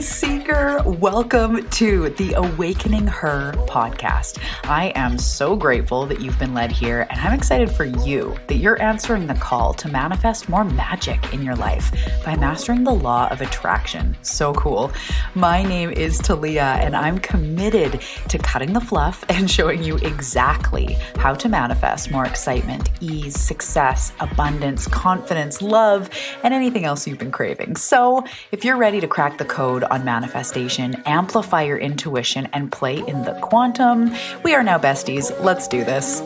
Seeker. Welcome to the Awakening Her podcast. I am so grateful that you've been led here, and I'm excited for you that you're answering the call to manifest more magic in your life by mastering the law of attraction. So cool. My name is Talia, and I'm committed to cutting the fluff and showing you exactly how to manifest more excitement, ease, success, abundance, confidence, love, and anything else you've been craving. So if you're ready to crack the code on manifestation, amplify your intuition, and play in the quantum, we are now besties. Let's do this.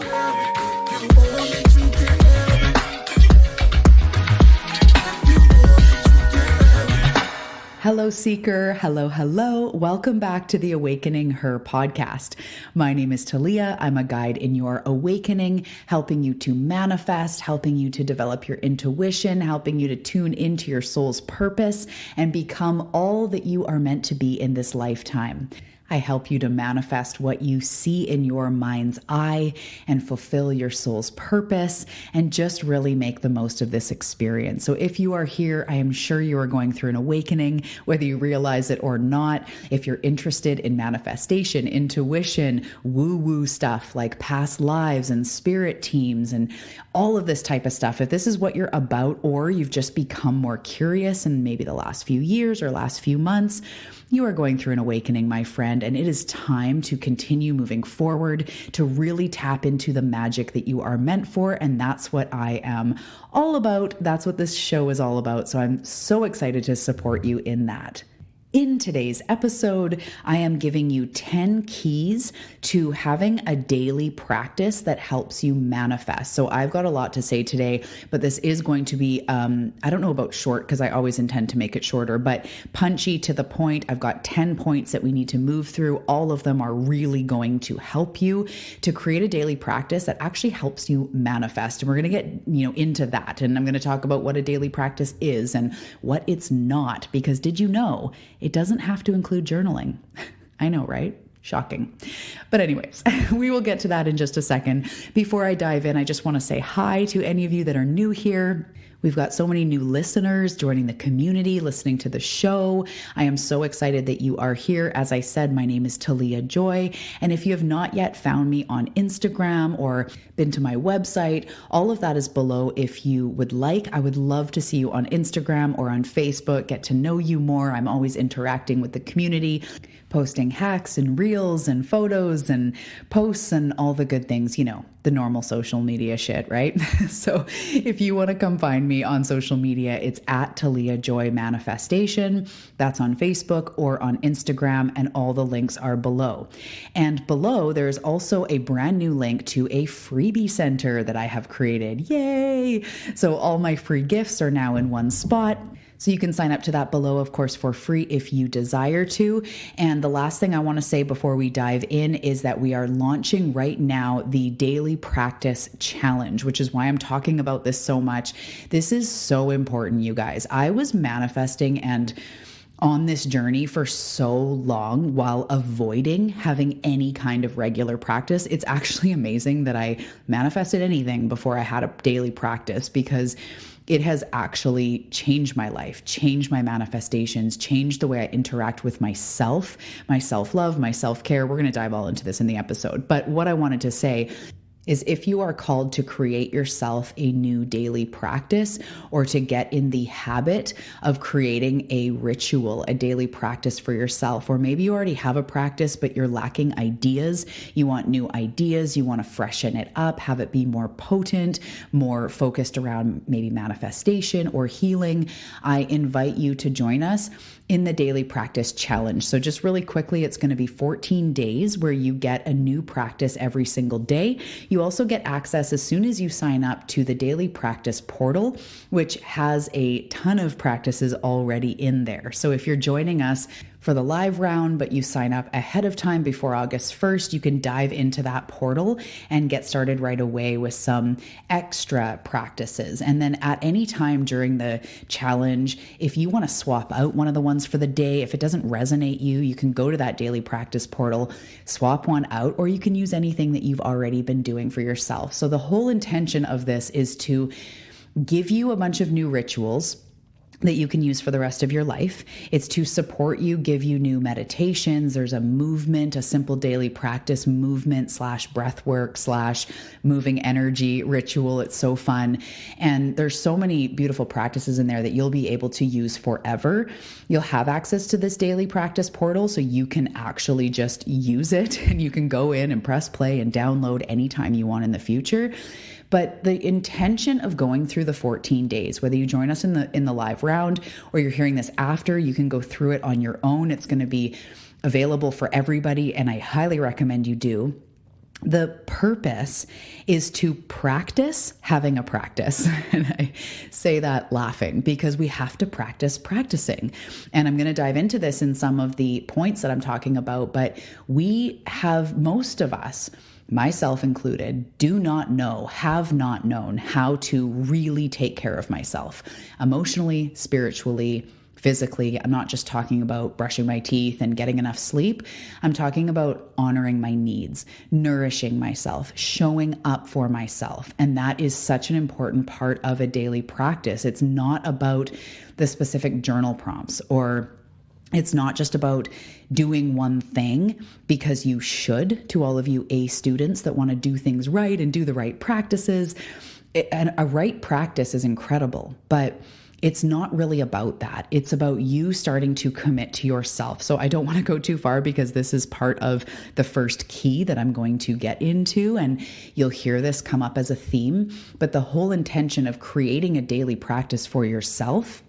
Hello, Seeker. Hello. Welcome back to the Awakening Her podcast. My name is Talia. I'm a guide in your awakening, helping you to manifest, helping you to develop your intuition, helping you to tune into your soul's purpose and become all that you are meant to be in this lifetime. I help you to manifest what you see in your mind's eye and fulfill your soul's purpose and just really make the most of this experience. So if you are here, I am sure you are going through an awakening, whether you realize it or not. If you're interested in manifestation, intuition, woo-woo stuff like past lives and spirit teams and all of this type of stuff, if this is what you're about, or you've just become more curious in maybe the last few years or last few months, you are going through an awakening, my friend, and it is time to continue moving forward, to really tap into the magic that you are meant for. And that's what I am all about. That's what this show is all about. So I'm so excited to support you in that. In today's episode, I am giving you 10 keys to having a daily practice that helps you manifest. So I've got a lot to say today, but this is going to be, I don't know about short because I always intend to make it shorter, but punchy to the point. I've got 10 points that we need to move through. All of them are really going to help you to create a daily practice that actually helps you manifest. And we're going to get, into that. And I'm going to talk about what a daily practice is and what it's not, because did you know it doesn't have to include journaling? I know, right? Shocking. But anyways, we will get to that in just a second. Before I dive in, I just want to say hi to any of you that are new here. We've got so many new listeners joining the community, listening to the show. I am so excited that you are here. As I said, my name is Talia Joy. And if you have not yet found me on Instagram or been to my website, all of that is below if you would like. I would love to see you on Instagram or on Facebook, get to know you more. I'm always interacting with the community, posting hacks and reels and photos and posts and all the good things, the normal social media shit, right? So if you want to come find me on social media, it's at Talia Joy Manifestation. That's on Facebook or on Instagram, and all the links are below. And below, there's also a brand new link to a freebie center that I have created. Yay! So all my free gifts are now in one spot. So you can sign up to that below, of course, for free if you desire to. And the last thing I want to say before we dive in is that we are launching right now the Daily Practice Challenge, which is why I'm talking about this so much. This is so important, you guys. I was manifesting and on this journey for so long while avoiding having any kind of regular practice. It's actually amazing that I manifested anything before I had a daily practice, because it has actually changed my life, changed my manifestations, changed the way I interact with myself, my self-love, my self-care. We're going to dive all into this in the episode. But what I wanted to say is if you are called to create yourself a new daily practice, or to get in the habit of creating a ritual, a daily practice for yourself, or maybe you already have a practice, but you're lacking ideas, you want new ideas, you want to freshen it up, have it be more potent, more focused around maybe manifestation or healing, I invite you to join us in the Daily Practice Challenge. So just really quickly, it's going to be 14 days where you get a new practice every single day. You also get access as soon as you sign up to the Daily Practice portal, which has a ton of practices already in there. So if you're joining us for the live round, but you sign up ahead of time before August 1st, you can dive into that portal and get started right away with some extra practices. And then at any time during the challenge, if you want to swap out one of the ones for the day, if it doesn't resonate you can go to that daily practice portal, swap one out, or you can use anything that you've already been doing for yourself. So the whole intention of this is to give you a bunch of new rituals that you can use for the rest of your life. It's to support you, give you new meditations. There's a movement, a simple daily practice movement / breath work / moving energy ritual. It's so fun. And there's so many beautiful practices in there that you'll be able to use forever. You'll have access to this daily practice portal, so you can actually just use it and you can go in and press play and download anytime you want in the future. But the intention of going through the 14 days, whether you join us in the live round or you're hearing this after, you can go through it on your own. It's going to be available for everybody, and I highly recommend you do. The purpose is to practice having a practice. And I say that laughing because we have to practice practicing. And I'm going to dive into this in some of the points that I'm talking about, but most of us, myself included, have not known how to really take care of myself emotionally, spiritually, physically. I'm not just talking about brushing my teeth and getting enough sleep. I'm talking about honoring my needs, nourishing myself, showing up for myself. And that is such an important part of a daily practice. It's not about the specific journal prompts, or it's not just about doing one thing because you should. To all of you A students that want to do things right and do the right practices, and a right practice is incredible, but it's not really about that. It's about you starting to commit to yourself. So I don't want to go too far because this is part of the first key that I'm going to get into, and you'll hear this come up as a theme. But the whole intention of creating a daily practice for yourself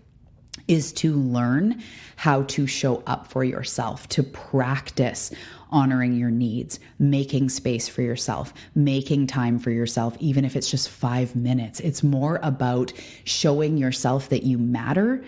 is to learn how to show up for yourself, to practice honoring your needs, making space for yourself, making time for yourself, even if it's just 5 minutes. It's more about showing yourself that you matter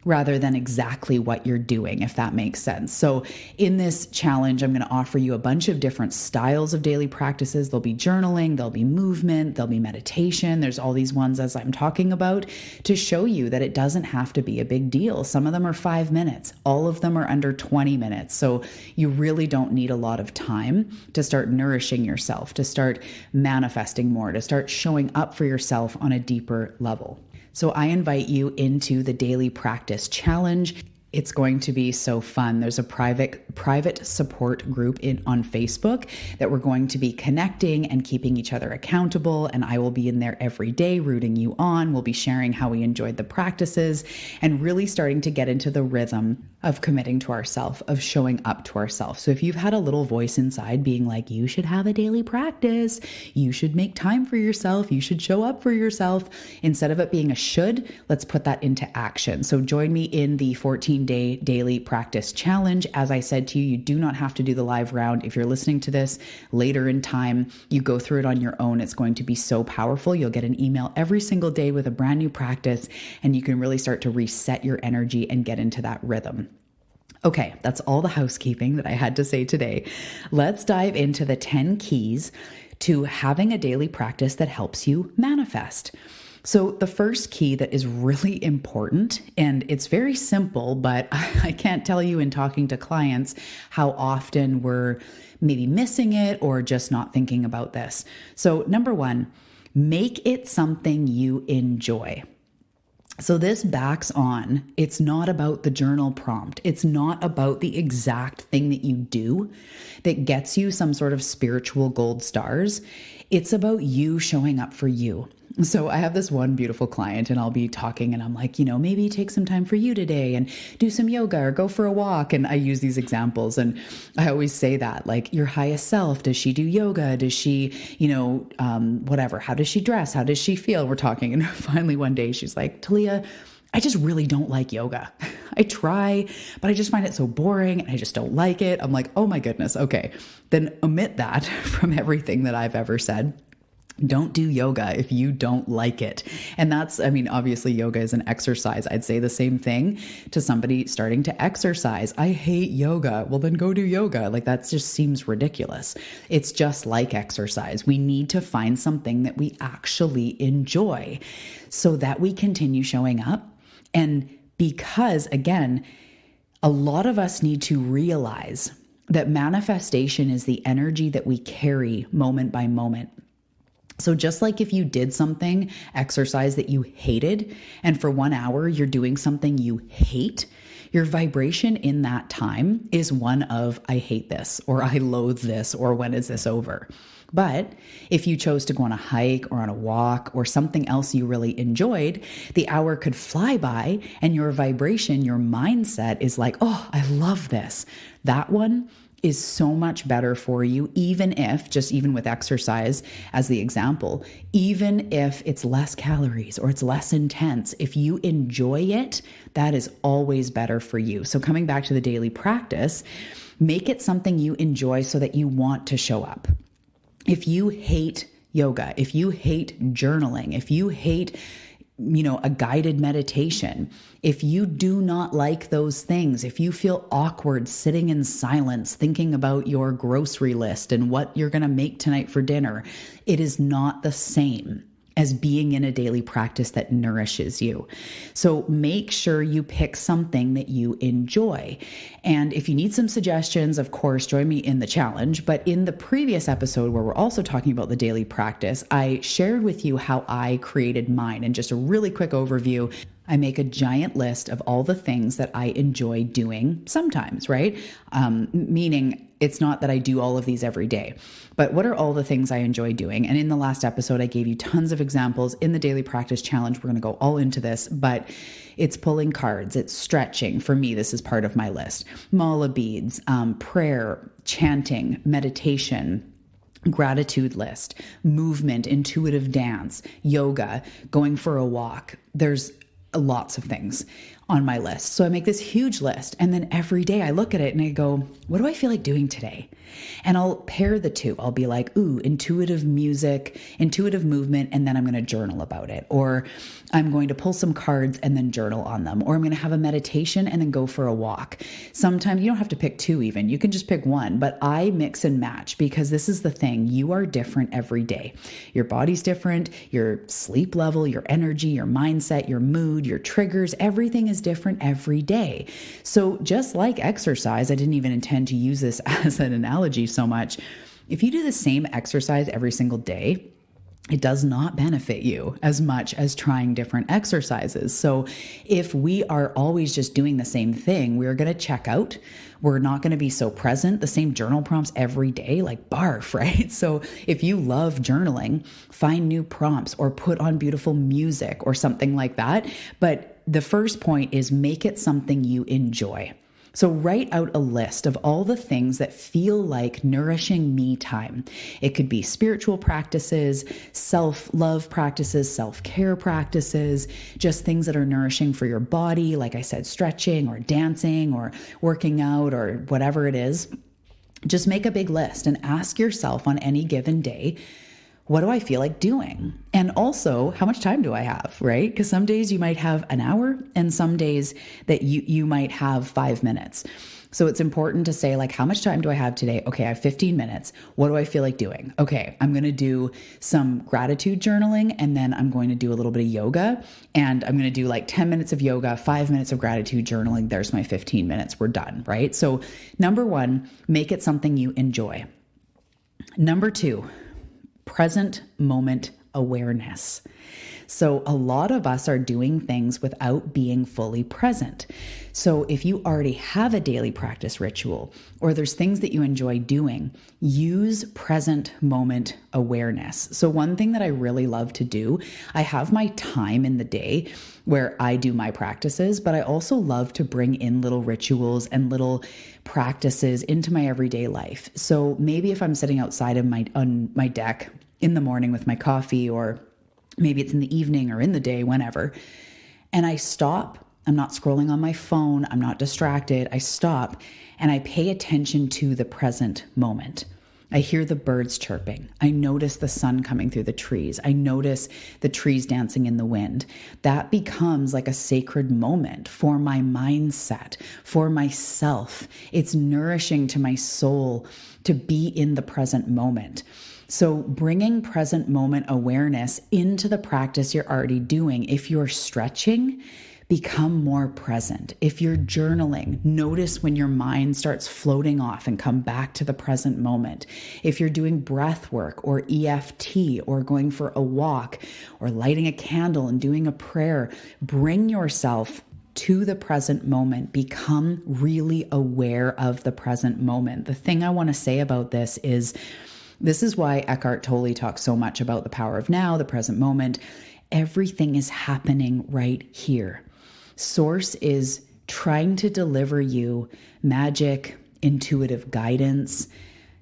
rather than exactly what you're doing, if that makes sense. So in this challenge, I'm going to offer you a bunch of different styles of daily practices. There'll be journaling, there'll be movement, there'll be meditation. There's all these ones as I'm talking about to show you that it doesn't have to be a big deal. Some of them are 5 minutes. All of them are under 20 minutes. So you really don't need a lot of time to start nourishing yourself, to start manifesting more, to start showing up for yourself on a deeper level. So I invite you into the daily practice challenge. It's going to be so fun. There's a private support group on Facebook that we're going to be connecting and keeping each other accountable. And I will be in there every day rooting you on. We'll be sharing how we enjoyed the practices and really starting to get into the rhythm of committing to ourselves, of showing up to ourselves. So if you've had a little voice inside being like, you should have a daily practice, you should make time for yourself, you should show up for yourself, instead of it being a should, let's put that into action. So join me in the 14-day daily practice challenge. As I said to you, you do not have to do the live round. If you're listening to this later in time, you go through it on your own. It's going to be so powerful. You'll get an email every single day with a brand new practice, and you can really start to reset your energy and get into that rhythm. Okay, that's all the housekeeping that I had to say today. Let's dive into the 10 keys to having a daily practice that helps you manifest. So the first key that is really important, and it's very simple, but I can't tell you in talking to clients how often we're maybe missing it or just not thinking about this. So number one, make it something you enjoy. So this backs on, it's not about the journal prompt. It's not about the exact thing that you do that gets you some sort of spiritual gold stars. It's about you showing up for you. So I have this one beautiful client, and I'll be talking and I'm like, maybe take some time for you today and do some yoga or go for a walk. And I use these examples, and I always say that, like, your highest self, does she do yoga? Does she, whatever, how does she dress? How does she feel? We're talking. And finally one day she's like, Talia, I just really don't like yoga. I try, but I just find it so boring and I just don't like it. I'm like, oh my goodness. Okay. Then omit that from everything that I've ever said. Don't do yoga if you don't like it. And that's, obviously yoga is an exercise. I'd say the same thing to somebody starting to exercise. I hate yoga. Well, then go do yoga. Like, that just seems ridiculous. It's just like exercise. We need to find something that we actually enjoy so that we continue showing up. And because, again, a lot of us need to realize that manifestation is the energy that we carry moment by moment. So just like if you did something, exercise that you hated, and for 1 hour you're doing something you hate, your vibration in that time is one of, I hate this, or I loathe this, or when is this over? But if you chose to go on a hike or on a walk or something else you really enjoyed, the hour could fly by and your vibration, your mindset is like, oh, I love this. That one is so much better for you, even if, just even with exercise as the example, even if it's less calories or it's less intense, if you enjoy it, that is always better for you. So coming back to the daily practice, make it something you enjoy so that you want to show up. If you hate yoga, if you hate journaling, if you hate a guided meditation, if you do not like those things, if you feel awkward sitting in silence, thinking about your grocery list and what you're going to make tonight for dinner, it is not the same as being in a daily practice that nourishes you. So make sure you pick something that you enjoy. And if you need some suggestions, of course, join me in the challenge. But in the previous episode where we're also talking about the daily practice, I shared with you how I created mine. And just a really quick overview, I make a giant list of all the things that I enjoy doing sometimes, right? Meaning it's not that I do all of these every day, but what are all the things I enjoy doing? And in the last episode, I gave you tons of examples. In the daily practice challenge, we're going to go all into this, but it's pulling cards, it's stretching. For me, this is part of my list. Mala beads, prayer, chanting, meditation, gratitude list, movement, intuitive dance, yoga, going for a walk. There's lots of things on my list. So I make this huge list. And then every day I look at it and I go, what do I feel like doing today? And I'll pair the two. I'll be like, ooh, intuitive music, intuitive movement, and then I'm going to journal about it. Or I'm going to pull some cards and then journal on them. Or I'm going to have a meditation and then go for a walk. Sometimes you don't have to pick two even. You can just pick one. But I mix and match because this is the thing. You are different every day. Your body's different. Your sleep level, your energy, your mindset, your mood, your triggers, everything is different every day. So just like exercise, I didn't even intend to use this as an analogy so much. If you do the same exercise every single day, it does not benefit you as much as trying different exercises. So if we are always just doing the same thing, we're going to check out. We're not going to be so present. The same journal prompts every day, like barf, right? So if you love journaling, find new prompts or put on beautiful music or something like that. But the first point is make it something you enjoy. So write out a list of all the things that feel like nourishing me time. It could be spiritual practices, self-love practices, self-care practices, just things that are nourishing for your body. Like I said, stretching or dancing or working out or whatever it is. Just make a big list and ask yourself on any given day, what do I feel like doing? And also, how much time do I have, right? Because some days you might have an hour and some days that you might have 5 minutes. So it's important to say, like, how much time do I have today? Okay, I have 15 minutes. What do I feel like doing? Okay, I'm going to do some gratitude journaling and then I'm going to do a little bit of yoga and I'm going to do like 10 minutes of yoga, 5 minutes of gratitude journaling. There's my 15 minutes. We're done, right? So number one, make it something you enjoy. Number two, present moment awareness. So a lot of us are doing things without being fully present. So if you already have a daily practice ritual or there's things that you enjoy doing, use present moment awareness. So one thing that I really love to do, I have my time in the day where I do my practices, but I also love to bring in little rituals and little practices into my everyday life. So maybe if I'm sitting outside of on my deck in the morning with my coffee, or maybe it's in the evening or in the day, whenever, and I stop, I'm not scrolling on my phone, I'm not distracted, I stop and I pay attention to the present moment. I hear the birds chirping. I notice the sun coming through the trees. I notice the trees dancing in the wind. That becomes like a sacred moment for my mindset, for myself. It's nourishing to my soul to be in the present moment. So bringing present moment awareness into the practice you're already doing. If you're stretching, become more present. If you're journaling, notice when your mind starts floating off and come back to the present moment. If you're doing breath work or EFT or going for a walk or lighting a candle and doing a prayer, bring yourself to the present moment. Become really aware of the present moment. The thing I want to say about this is why Eckhart Tolle talks so much about the power of now, the present moment. Everything is happening right here. Source is trying to deliver you magic, intuitive guidance,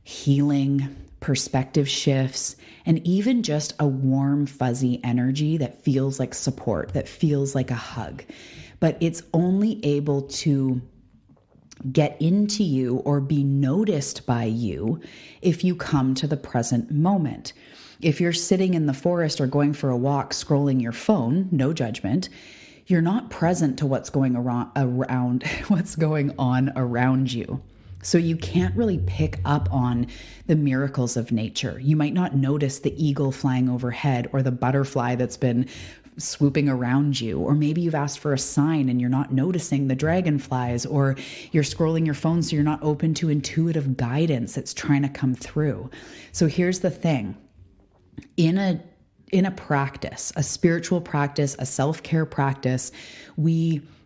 healing, perspective shifts, and even just a warm, fuzzy energy that feels like support, that feels like a hug. But it's only able to get into you or be noticed by you if you come to the present moment. If you're sitting in the forest or going for a walk, scrolling your phone, no judgment, you're not present to what's going what's going on around you. So you can't really pick up on the miracles of nature. You might not notice the eagle flying overhead or the butterfly that's been swooping around you, or maybe you've asked for a sign and you're not noticing the dragonflies, or you're scrolling your phone so you're not open to intuitive guidance that's trying to come through. So here's the thing. In a practice, a spiritual practice, a self-care practice,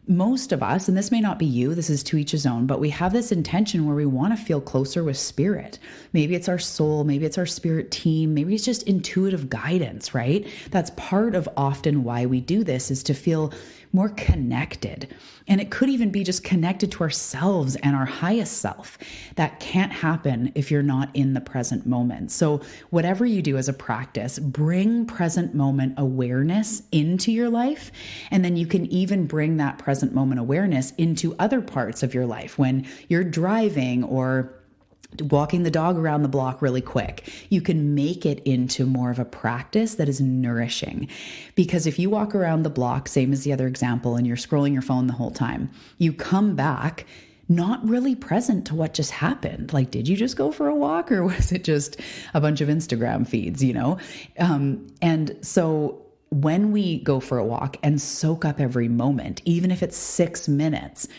most of us, and this may not be you, this is to each his own, but we have this intention where we want to feel closer with spirit. Maybe it's our soul, maybe it's our spirit team, maybe it's just intuitive guidance, right? That's part of often why we do this, is to feel more connected. And it could even be just connected to ourselves and our highest self. That can't happen if you're not in the present moment. So whatever you do as a practice, bring present moment awareness into your life. And then you can even bring that present moment awareness into other parts of your life when you're driving or walking the dog around the block really quick. You can make it into more of a practice that is nourishing. Because if you walk around the block, same as the other example, and you're scrolling your phone the whole time, you come back not really present to what just happened. Like, did you just go for a walk, or was it just a bunch of Instagram feeds, And so when we go for a walk and soak up every moment, even if it's 6 minutes,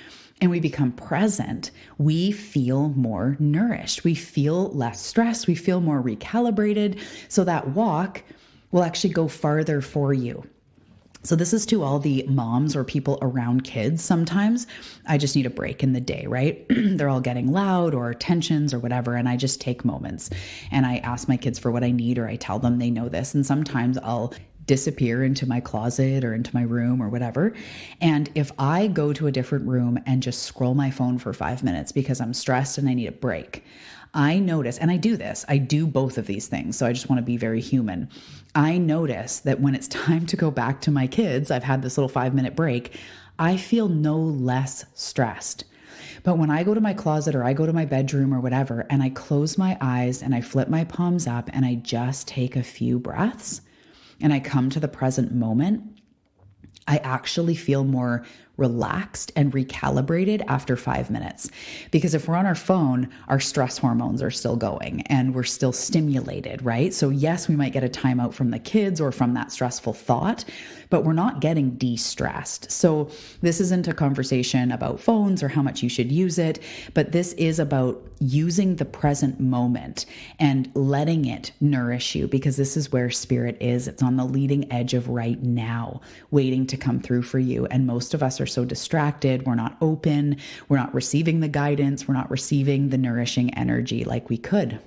and we become present, we feel more nourished. We feel less stressed. We feel more recalibrated. So that walk will actually go farther for you. So this is to all the moms or people around kids. Sometimes I just need a break in the day, right? They're all getting loud or tensions or whatever. And I just take moments and I ask my kids for what I need, or I tell them they know this. And sometimes I'll disappear into my closet or into my room or whatever. And if I go to a different room and just scroll my phone for 5 minutes because I'm stressed and I need a break, I notice, and I do both of these things. So I just want to be very human. I notice that when it's time to go back to my kids, I've had this little 5-minute break, I feel no less stressed. But when I go to my closet or I go to my bedroom or whatever, and I close my eyes and I flip my palms up and I just take a few breaths, and I come to the present moment, I actually feel more relaxed and recalibrated after 5 minutes. Because if we're on our phone, our stress hormones are still going and we're still stimulated, right? So yes, we might get a timeout from the kids or from that stressful thought, but we're not getting de-stressed. So this isn't a conversation about phones or how much you should use it, but this is about using the present moment and letting it nourish you, because this is where spirit is. It's on the leading edge of right now, waiting to come through for you. And most of us are so distracted. We're not open. We're not receiving the guidance. We're not receiving the nourishing energy like we could.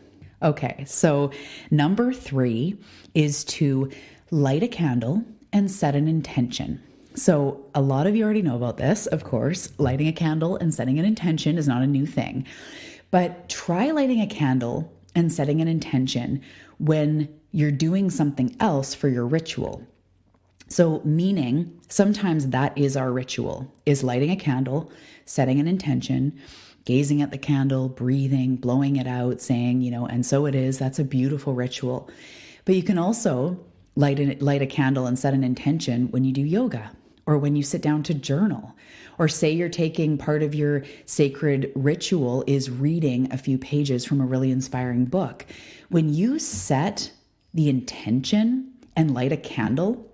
Okay, so number 3 is to light a candle and set an intention. So a lot of you already know about this, of course. Lighting a candle and setting an intention is not a new thing. But try lighting a candle and setting an intention when you're doing something else for your ritual. So meaning sometimes that is our ritual, is lighting a candle, setting an intention, gazing at the candle, breathing, blowing it out, saying, and so it is. That's a beautiful ritual. But you can also light a candle and set an intention when you do yoga, or when you sit down to journal, or say you're taking part of your sacred ritual is reading a few pages from a really inspiring book. When you set the intention and light a candle,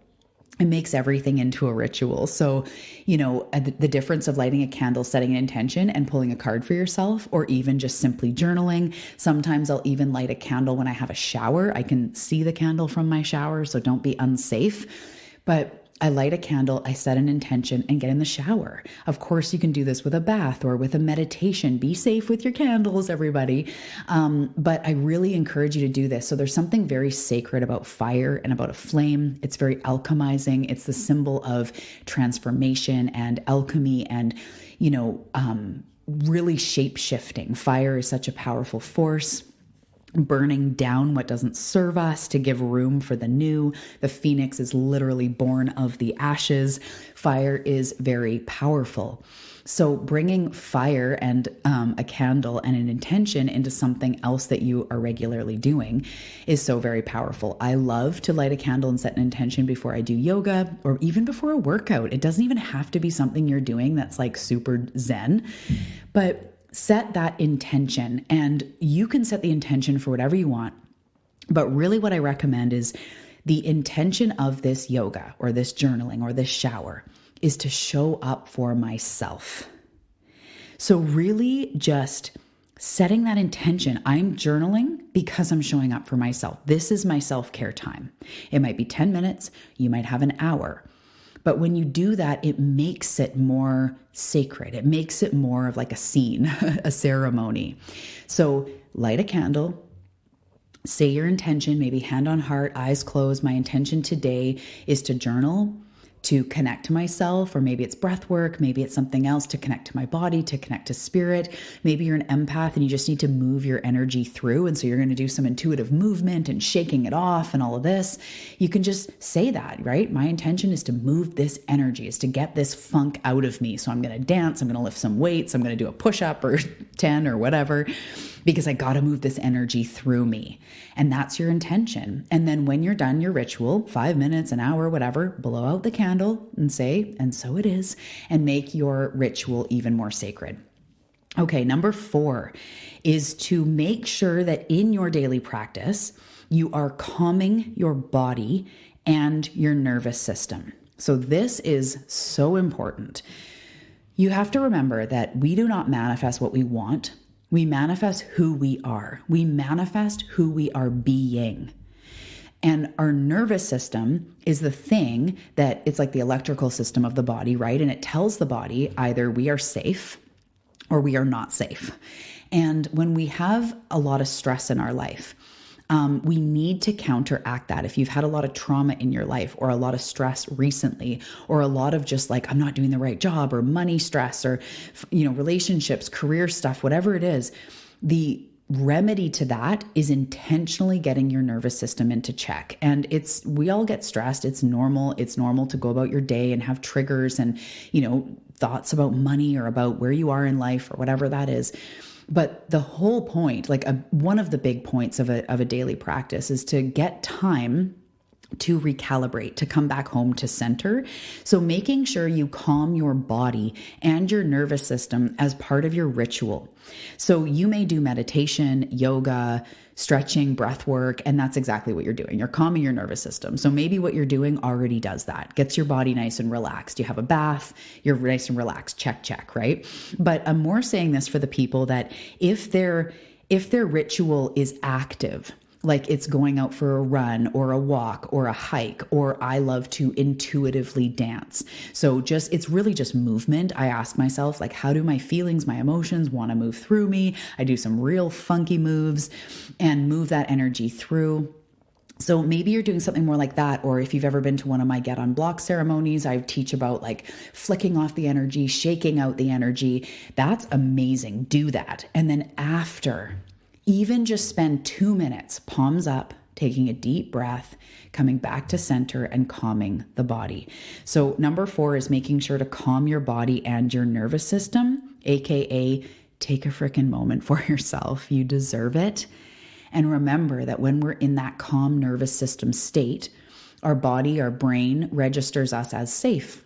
it makes everything into a ritual. So, the difference of lighting a candle, setting an intention, and pulling a card for yourself, or even just simply journaling. Sometimes I'll even light a candle when I have a shower. I can see the candle from my shower, so don't be unsafe. But I light a candle, I set an intention, and get in the shower. Of course, you can do this with a bath or with a meditation. Be safe with your candles, everybody. But I really encourage you to do this. So there's something very sacred about fire and about a flame. It's very alchemizing. It's the symbol of transformation and alchemy and, really shape-shifting. Fire is such a powerful force. Burning down what doesn't serve us to give room for the new. The phoenix is literally born of the ashes. Fire is very powerful. So bringing fire and a candle and an intention into something else that you are regularly doing is so very powerful. I love to light a candle and set an intention before I do yoga or even before a workout. It doesn't even have to be something you're doing that's like super zen, but set that intention, and you can set the intention for whatever you want. But really what I recommend is the intention of this yoga or this journaling or this shower is to show up for myself. So really just setting that intention. I'm journaling because I'm showing up for myself. This is my self-care time. It might be 10 minutes. You might have an hour. But when you do that, it makes it more sacred. It makes it more of like a scene, a ceremony. So light a candle, say your intention, maybe hand on heart, eyes closed. My intention today is to journal, to connect to myself, or maybe it's breath work, maybe it's something else, to connect to my body, to connect to spirit. Maybe you're an empath and you just need to move your energy through. And so you're going to do some intuitive movement and shaking it off and all of this. You can just say that, right? My intention is to move this energy, is to get this funk out of me. So I'm going to dance, I'm going to lift some weights, I'm going to do a push-up or 10 or whatever, because I got to move this energy through me. And that's your intention. And then when you're done your ritual, 5 minutes, an hour, whatever, blow out the candle and say, and so it is, and make your ritual even more sacred. Okay, number 4 is to make sure that in your daily practice, you are calming your body and your nervous system. So this is so important. You have to remember that we do not manifest what we want. We manifest who we are. We manifest who we are being. And our nervous system is the thing that it's like the electrical system of the body, right? And it tells the body either we are safe or we are not safe. And when we have a lot of stress in our life, we need to counteract that. If you've had a lot of trauma in your life or a lot of stress recently, or a lot of just like, I'm not doing the right job, or money stress, or, relationships, career stuff, whatever it is, the remedy to that is intentionally getting your nervous system into check. And we all get stressed. It's normal. It's normal to go about your day and have triggers and, thoughts about money or about where you are in life or whatever that is. But the whole point, one of the big points of a daily practice is to get time to recalibrate, to come back home to center. So making sure you calm your body and your nervous system as part of your ritual. So you may do meditation, yoga, stretching, breath work, and that's exactly what you're doing. You're calming your nervous system. So maybe what you're doing already does that, gets your body nice and relaxed. You have a bath, you're nice and relaxed, check, right? But I'm more saying this for the people that if their ritual is active, like it's going out for a run or a walk or a hike, or I love to intuitively dance. So it's really just movement. I ask myself, how do my feelings, my emotions want to move through me? I do some real funky moves and move that energy through. So maybe you're doing something more like that. Or if you've ever been to one of my Get On Block ceremonies, I teach about flicking off the energy, shaking out the energy. That's amazing. Do that. And then after, even just spend 2 minutes, palms up, taking a deep breath, coming back to center and calming the body. So number 4 is making sure to calm your body and your nervous system, AKA take a freaking moment for yourself. You deserve it. And remember that when we're in that calm nervous system state, our body, our brain registers us as safe.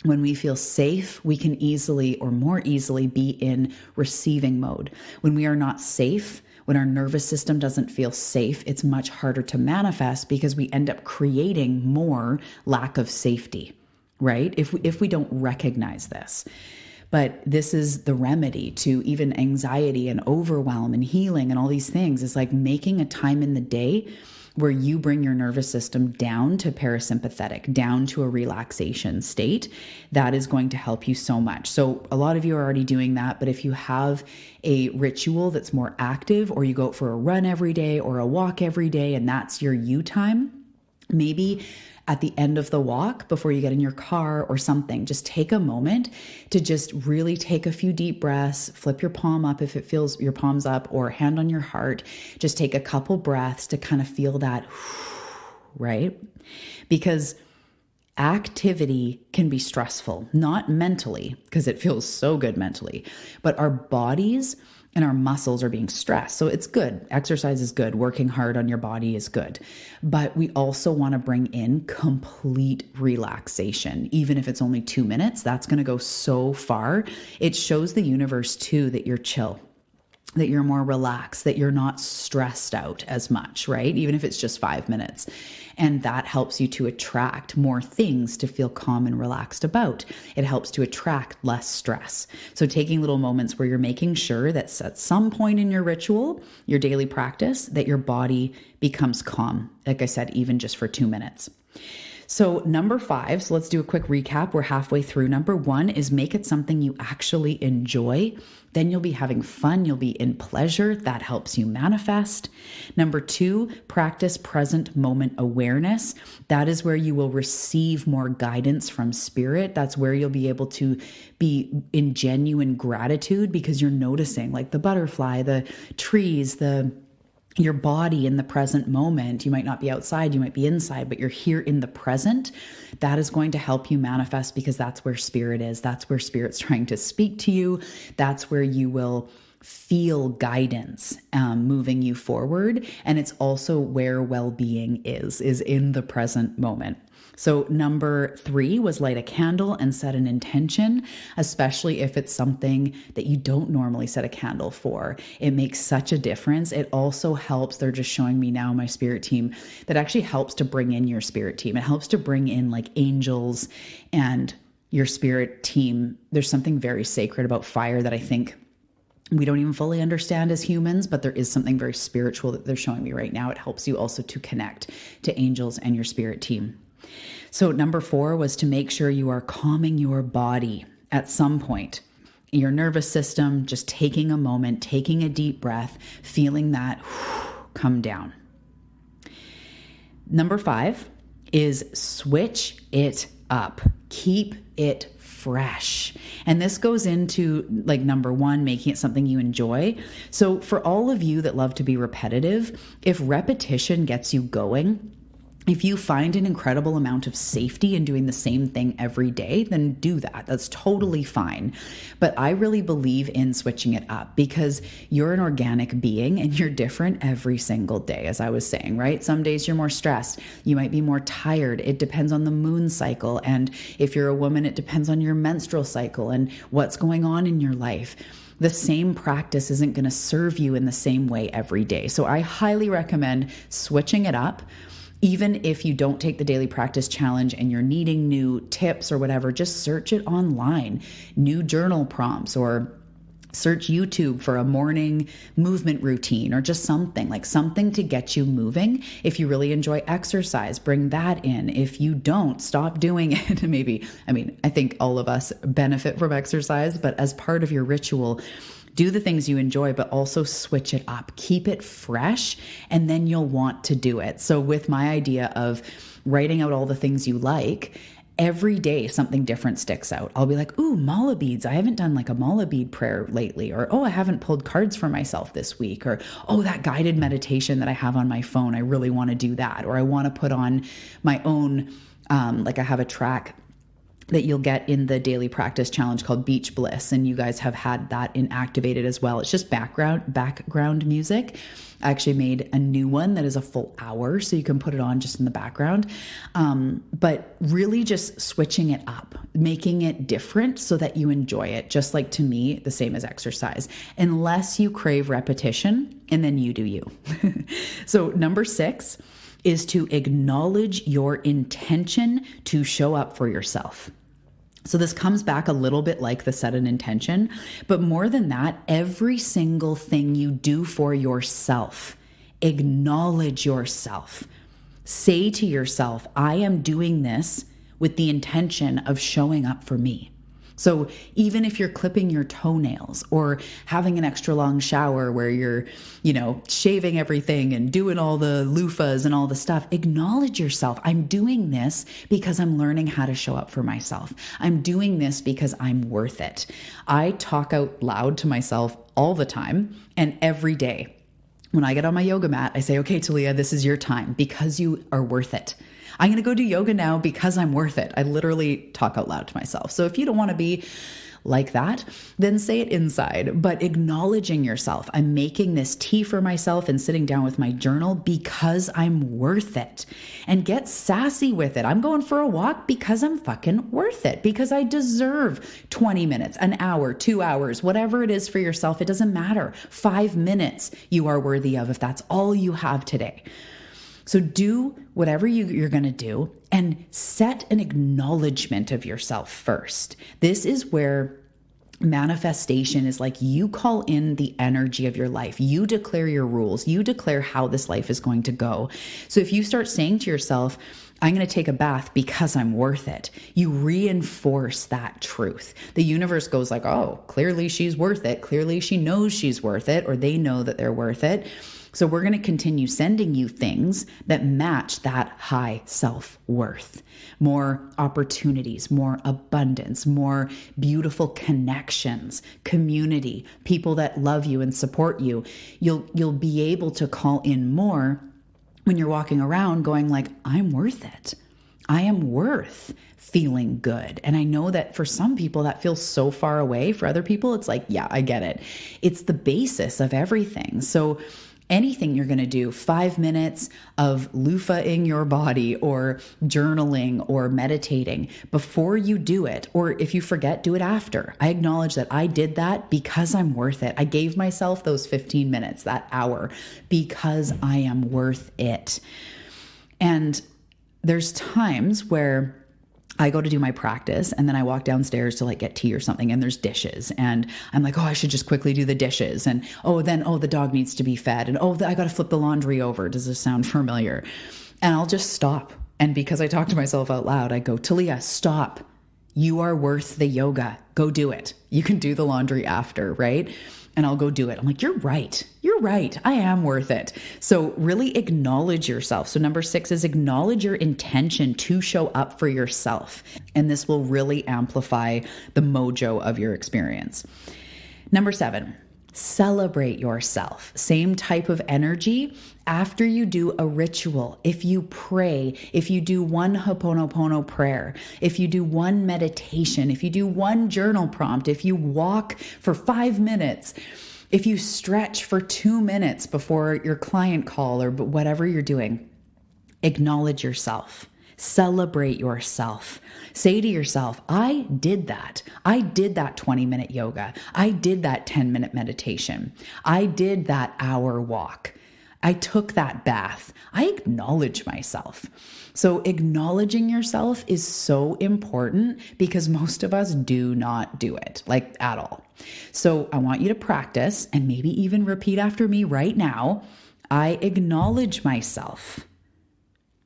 When we feel safe, we can easily or more easily be in receiving mode. When we are not safe, When our nervous system doesn't feel safe, it's much harder to manifest because we end up creating more lack of safety, right? If we don't recognize this. But this is the remedy to even anxiety and overwhelm and healing and all these things, is like making a time in the day where you bring your nervous system down to parasympathetic, down to a relaxation state. That is going to help you so much. So a lot of you are already doing that, but if you have a ritual that's more active, or you go out for a run every day or a walk every day, and that's your you time, maybe at the end of the walk, before you get in your car or something, just take a moment to just really take a few deep breaths, flip your palm up if it feels your palms up, or hand on your heart. Just take a couple breaths to kind of feel that, right? Because activity can be stressful, not mentally, because it feels so good mentally, but our bodies and our muscles are being stressed. So it's good. Exercise is good. Working hard on your body is good. But we also want to bring in complete relaxation. Even if it's only 2 minutes, that's going to go so far. It shows the universe too that you're chill, that you're more relaxed, that you're not stressed out as much, right? Even if it's just 5 minutes. And that helps you to attract more things to feel calm and relaxed about. It helps to attract less stress. So taking little moments where you're making sure that at some point in your ritual, your daily practice, that your body becomes calm. Like I said, even just for 2 minutes. So number 5, so let's do a quick recap. We're halfway through. Number 1 is make it something you actually enjoy. Then you'll be having fun. You'll be in pleasure. That helps you manifest. Number 2, practice present moment awareness. That is where you will receive more guidance from spirit. That's where you'll be able to be in genuine gratitude, because you're noticing like the butterfly, the trees, your body in the present moment. You might not be outside, you might be inside, but you're here in the present. That is going to help you manifest, because that's where spirit is. That's where spirit's trying to speak to you. That's where you will feel guidance moving you forward. And it's also where well-being is in the present moment. So number 3 was light a candle and set an intention, especially if it's something that you don't normally set a candle for. It makes such a difference. It also helps, they're just showing me now, my spirit team, that actually helps to bring in your spirit team. It helps to bring in like angels and your spirit team. There's something very sacred about fire that I think we don't even fully understand as humans, but there is something very spiritual that they're showing me right now. It helps you also to connect to angels and your spirit team. So number 4 was to make sure you are calming your body at some point. Your nervous system, just taking a moment, taking a deep breath, feeling that come down. Number 5 is switch it up. Keep it fresh. And this goes into like number 1, making it something you enjoy. So for all of you that love to be repetitive, if repetition gets you going, if you find an incredible amount of safety in doing the same thing every day, then do that. That's totally fine. But I really believe in switching it up, because you're an organic being and you're different every single day, as I was saying, right? Some days you're more stressed. You might be more tired. It depends on the moon cycle. And if you're a woman, it depends on your menstrual cycle and what's going on in your life. The same practice isn't going to serve you in the same way every day. So I highly recommend switching it up. Even if you don't take the daily practice challenge and you're needing new tips or whatever, just search it online, new journal prompts, or search YouTube for a morning movement routine, or just something to get you moving. If you really enjoy exercise, bring that in. If you don't, stop doing it. Maybe, I think all of us benefit from exercise, but as part of your ritual, do the things you enjoy, but also switch it up. Keep it fresh, and then you'll want to do it. So with my idea of writing out all the things you like, every day something different sticks out. I'll be like, ooh, mala beads. I haven't done like a mala bead prayer lately. Or, oh, I haven't pulled cards for myself this week. Or, oh, that guided meditation that I have on my phone, I really want to do that. Or I want to put on my own, like I have a track that you'll get in the daily practice challenge called Beach Bliss. And you guys have had that in activated as well. It's just background music. I actually made a new one that is a full hour, so you can put it on just in the background. But really just switching it up, making it different so that you enjoy it. Just like, to me, the same as exercise, unless you crave repetition, and then you do you. So number 6 is to acknowledge your intention to show up for yourself. So this comes back a little bit like the set an intention, but more than that, every single thing you do for yourself, acknowledge yourself. Say to yourself, I am doing this with the intention of showing up for me. So even if you're clipping your toenails or having an extra long shower where you're, shaving everything and doing all the loofahs and all the stuff, acknowledge yourself. I'm doing this because I'm learning how to show up for myself. I'm doing this because I'm worth it. I talk out loud to myself all the time and every day. When I get on my yoga mat, I say, okay, Talia, this is your time because you are worth it. I'm going to go do yoga now because I'm worth it. I literally talk out loud to myself. So if you don't want to be like that, then say it inside, but acknowledging yourself. I'm making this tea for myself and sitting down with my journal because I'm worth it. And get sassy with it. I'm going for a walk because I'm fucking worth it, because I deserve 20 minutes, an hour, 2 hours, whatever it is for yourself. It doesn't matter. 5 minutes you are worthy of if that's all you have today. So do whatever you're going to do and set an acknowledgement of yourself first. This is where manifestation is like you call in the energy of your life. You declare your rules. You declare how this life is going to go. So if you start saying to yourself, I'm going to take a bath because I'm worth it, you reinforce that truth. The universe goes like, oh, clearly she's worth it. Clearly she knows she's worth it, or they know that they're worth it. So we're going to continue sending you things that match that high self-worth. More opportunities, more abundance, more beautiful connections, community, people that love you and support you. You'll be able to call in more when you're walking around going like, I'm worth it. I am worth feeling good. And I know that for some people that feels so far away. For other people, it's like, yeah, I get it. It's the basis of everything. So anything you're going to do, 5 minutes of loofahing your body or journaling or meditating, before you do it, or if you forget, do it after. I acknowledge that I did that because I'm worth it. I gave myself those 15 minutes, that hour, because I am worth it. And there's times where I go to do my practice and then I walk downstairs to get tea or something, and there's dishes and I'm like, oh, I should just quickly do the dishes. And the dog needs to be fed. And I got to flip the laundry over. Does this sound familiar? And I'll just stop. And because I talk to myself out loud, I go, Talia, stop. You are worth the yoga. Go do it. You can do the laundry after, right? And I'll go do it. I'm like, you're right. You're right. I am worth it. So really acknowledge yourself. So number 6 is acknowledge your intention to show up for yourself. And this will really amplify the mojo of your experience. Number 7, celebrate yourself. Same type of energy. After you do a ritual, if you pray, if you do one Ho'oponopono prayer, if you do one meditation, if you do one journal prompt, if you walk for 5 minutes, if you stretch for 2 minutes before your client call or whatever you're doing, acknowledge yourself. Celebrate yourself. Say to yourself, I did that. I did that 20-minute yoga. I did that 10-minute meditation. I did that hour walk. I took that bath. I acknowledge myself. So acknowledging yourself is so important because most of us do not do it, at all. So I want you to practice and maybe even repeat after me right now. I acknowledge myself.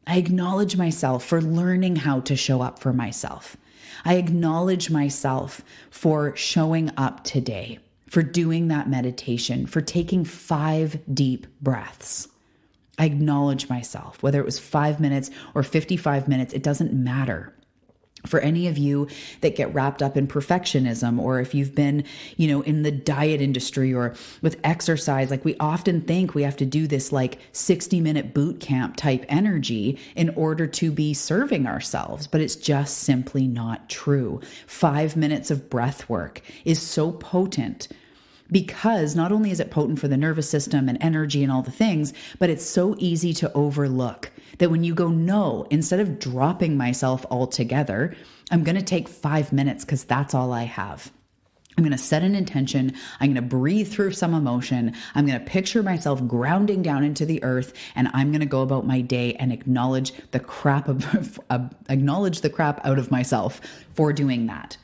I acknowledge myself for learning how to show up for myself. I acknowledge myself for showing up today, for doing that meditation, for taking 5 deep breaths. I acknowledge myself, whether it was 5 minutes or 55 minutes, it doesn't matter. For any of you that get wrapped up in perfectionism, or if you've been, in the diet industry or with exercise, like we often think we have to do this like 60-minute boot camp type energy in order to be serving ourselves, but it's just simply not true. 5 minutes of breath work is so potent because not only is it potent for the nervous system and energy and all the things, but it's so easy to overlook that when you go, no, instead of dropping myself altogether, I'm going to take 5 minutes because that's all I have. I'm going to set an intention. I'm going to breathe through some emotion. I'm going to picture myself grounding down into the earth, and I'm going to go about my day and acknowledge the crap out of myself for doing that,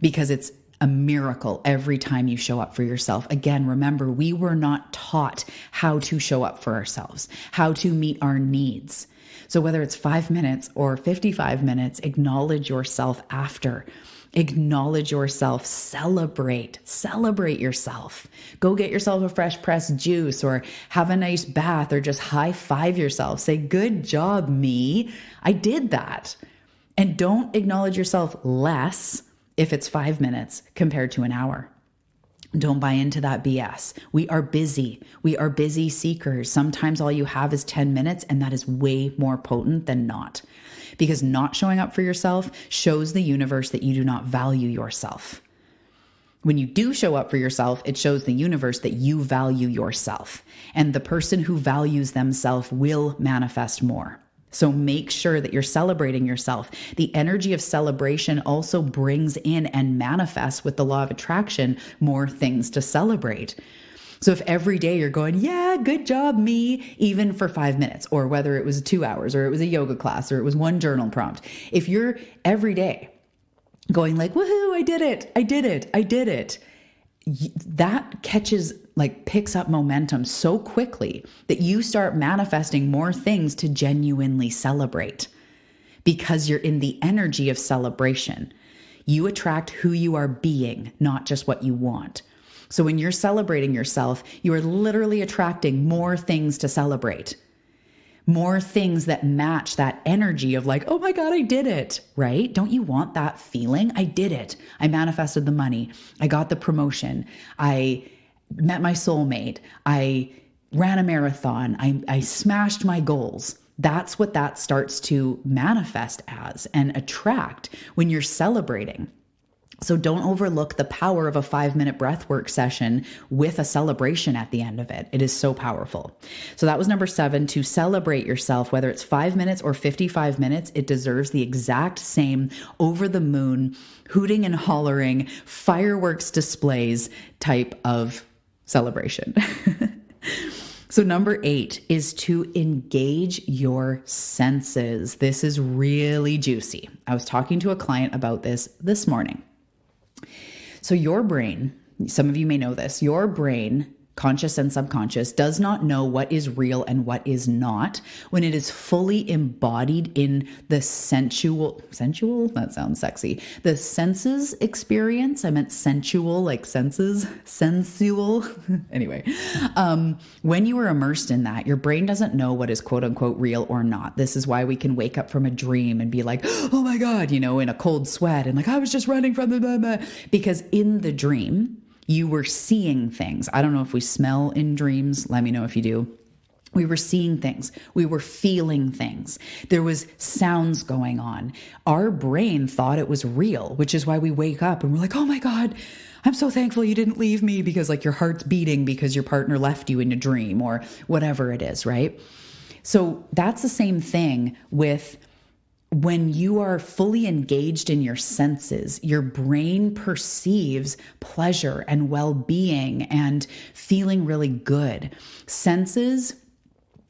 because it's a miracle every time you show up for yourself. Again, remember, we were not taught how to show up for ourselves, how to meet our needs. So whether it's 5 minutes or 55 minutes, acknowledge yourself after. Acknowledge yourself, celebrate yourself. Go get yourself a fresh pressed juice or have a nice bath or just high five yourself. Say, good job, me. I did that. And don't acknowledge yourself less if it's 5 minutes compared to an hour. Don't buy into that BS. We are busy. We are busy seekers. Sometimes all you have is 10 minutes, and that is way more potent than not. Because not showing up for yourself shows the universe that you do not value yourself. When you do show up for yourself, it shows the universe that you value yourself. And the person who values themselves will manifest more. So make sure that you're celebrating yourself. The energy of celebration also brings in and manifests with the law of attraction more things to celebrate. So if every day you're going, yeah, good job, me, even for 5 minutes, or whether it was 2 hours, or it was a yoga class, or it was one journal prompt, if you're every day going like, woohoo, I did it, that picks up momentum so quickly that you start manifesting more things to genuinely celebrate because you're in the energy of celebration. You attract who you are being, not just what you want. So when you're celebrating yourself, you are literally attracting more things to celebrate. More things that match that energy of like, oh my God, I did it, right? Don't you want that feeling? I did it. I manifested the money. I got the promotion. I met my soulmate. I ran a marathon. I smashed my goals. That's what that starts to manifest as and attract when you're celebrating. So don't overlook the power of a 5-minute breathwork session with a celebration at the end of it. It is so powerful. So that was number 7, to celebrate yourself, whether it's 5 minutes or 55 minutes, it deserves the exact same over the moon, hooting and hollering, fireworks displays type of celebration. So number 8 is to engage your senses. This is really juicy. I was talking to a client about this morning. So your brain, some of you may know this, your brain, conscious and subconscious, does not know what is real and what is not when it is fully embodied in the sensual, that sounds sexy, the senses experience. I meant sensual, like senses, sensual. Anyway, when you are immersed in that, your brain doesn't know what is quote unquote real or not. This is why we can wake up from a dream and be like, oh my God, in a cold sweat and like, I was just running from the blah, blah. Because in the dream, you were seeing things. I don't know if we smell in dreams. Let me know if you do. We were seeing things. We were feeling things. There was sounds going on. Our brain thought it was real, which is why we wake up and we're like, oh my God, I'm so thankful you didn't leave me, because like your heart's beating because your partner left you in a dream or whatever it is, right? So that's the same thing with when you are fully engaged in your senses. Your brain perceives pleasure and well-being and feeling really good. Senses,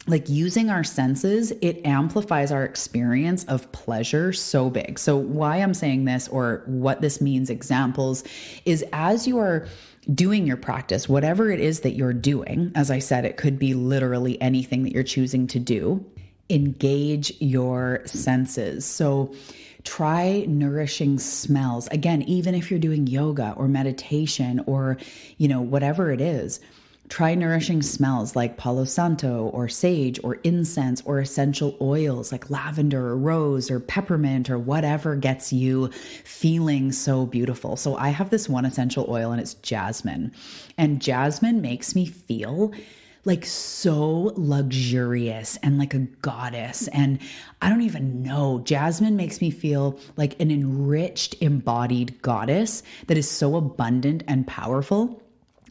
like using our senses, it amplifies our experience of pleasure so big. So why I'm saying this, or what this means, examples, is as you are doing your practice, whatever it is that you're doing, as I said, it could be literally anything that you're choosing to do. Engage your senses. So try nourishing smells. Again, even if you're doing yoga or meditation or, whatever it is, Try nourishing smells like Palo Santo or sage or incense or essential oils like lavender or rose or peppermint or whatever gets you feeling so beautiful. So I have this one essential oil and it's jasmine. And jasmine makes me feel like so luxurious and like a goddess. And I don't even know, jasmine makes me feel like an enriched, embodied goddess that is so abundant and powerful.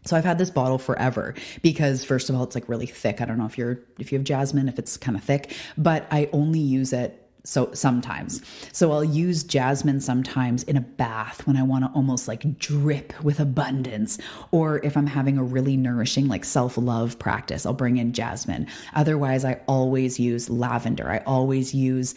So I've had this bottle forever because first of all, it's like really thick. I don't know if you have jasmine, if it's kind of thick, but I only use it sometimes. So I'll use jasmine sometimes in a bath when I want to almost like drip with abundance, or if I'm having a really nourishing like self-love practice, I'll bring in jasmine. Otherwise, I always use lavender. I always use